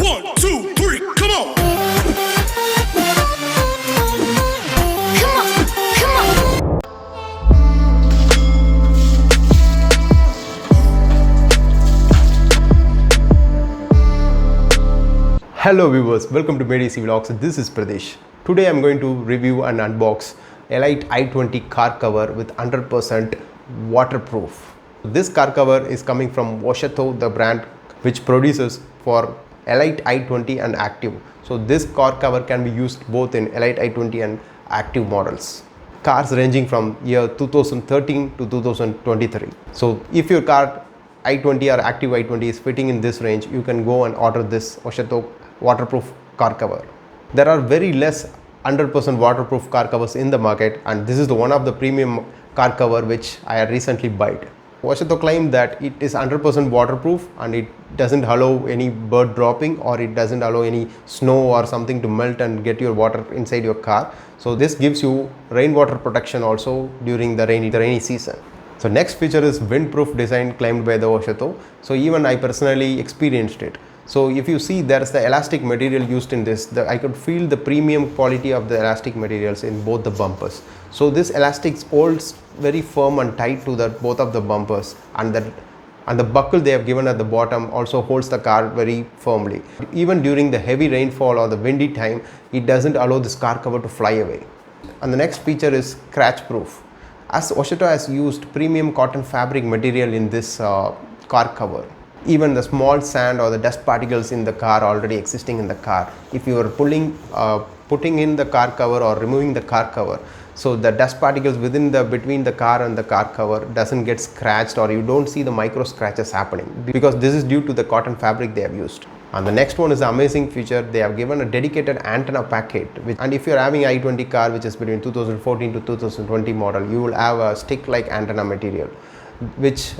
1, 2, 3, come on! Hello viewers, welcome to MedAC Vlogs. This is Pradesh. Today I am going to review and unbox Elite i20 car cover with 100% waterproof. This car cover is coming from Oshotto, the brand which produces for Elite i20 and Active. So this car cover can be used both in Elite i20 and Active models. Cars ranging from year 2013 to 2023. So if your car i20 or Active i20 is fitting in this range, you can go and order this Oshotto waterproof car cover. There are very less 100% waterproof car covers in the market, and this is the one of the premium car cover which I had recently bought. Oshotto claimed that it is 100% waterproof and it doesn't allow any bird dropping, or it doesn't allow any snow or something to melt and get your water inside your car. So this gives you rainwater protection also during the rainy season. So next feature is windproof design claimed by the Oshotto. So even I personally experienced it. So if you see, there's the elastic material used in this. I could feel the premium quality of the elastic materials in both the bumpers. So this elastic holds very firm and tight to both of the bumpers, and the buckle they have given at the bottom also holds the car very firmly. Even during the heavy rainfall or the windy time, it doesn't allow this car cover to fly away. And the next feature is scratch proof. As Oshotto has used premium cotton fabric material in this car cover. Even the small sand or the dust particles in the car already existing in the car, if you are putting in the car cover or removing the car cover, so the dust particles between the car and the car cover doesn't get scratched, or you don't see the micro scratches happening, because this is due to the cotton fabric they have used. And the next one is the amazing feature. They have given a dedicated antenna packet, and if you are having i20 car which is between 2014 to 2020 model, you will have a stick like antenna material, which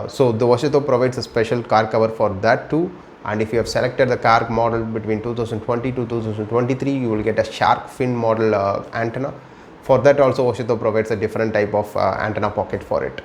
so the Oshotto provides a special car cover for that too. And if you have selected the car model between 2020 to 2023, you will get a shark fin model antenna. For that also Oshotto provides a different type of antenna pocket for it.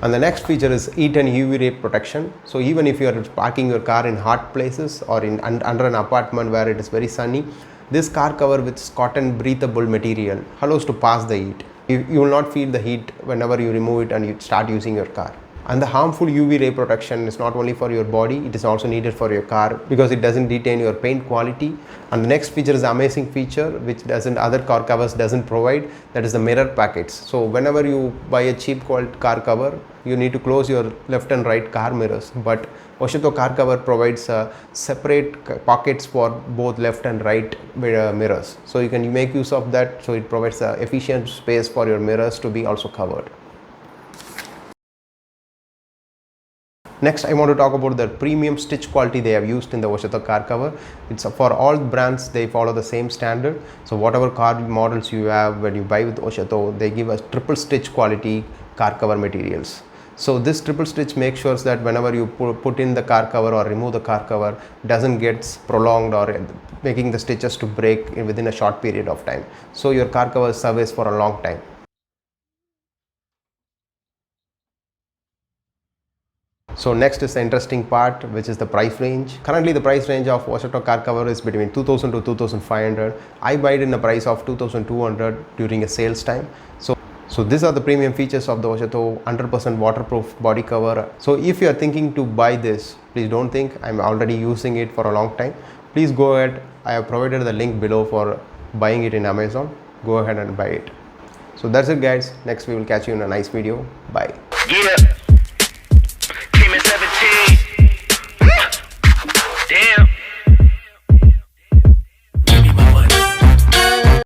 And the next feature is heat and UV ray protection. So even if you are parking your car in hot places or under an apartment where it is very sunny, this car cover with cotton breathable material allows to pass the heat. You will not feel the heat whenever you remove it and you start using your car. And the harmful UV ray protection is not only for your body, it is also needed for your car, because it doesn't detain your paint quality. And the next feature is the amazing feature which other car covers doesn't provide, that is the mirror packets. So whenever you buy a cheap quality car cover, you need to close your left and right car mirrors, but Oshotto car cover provides separate pockets for both left and right mirrors. So you can make use of that, so it provides efficient space for your mirrors to be also covered. Next, I want to talk about the premium stitch quality they have used in the Oshotto car cover. It's for all brands, they follow the same standard. So whatever car models you have, when you buy with Oshotto, they give us triple stitch quality car cover materials. So this triple stitch makes sure that whenever you put in the car cover or remove the car cover, doesn't get prolonged or making the stitches to break within a short period of time. So your car cover survives for a long time. So next is the interesting part, which is the price range. Currently the price range of Oshotto car cover is between 2000 to 2500. I buy it in a price of 2200 during a sales time. So these are the premium features of the Oshotto 100% waterproof body cover. So if you are thinking to buy this, please don't think I'm already using it for a long time. Please go ahead. I have provided the link below for buying it in Amazon. Go ahead and buy it. So that's it guys. Next we will catch you in a nice video. Bye. Yeah.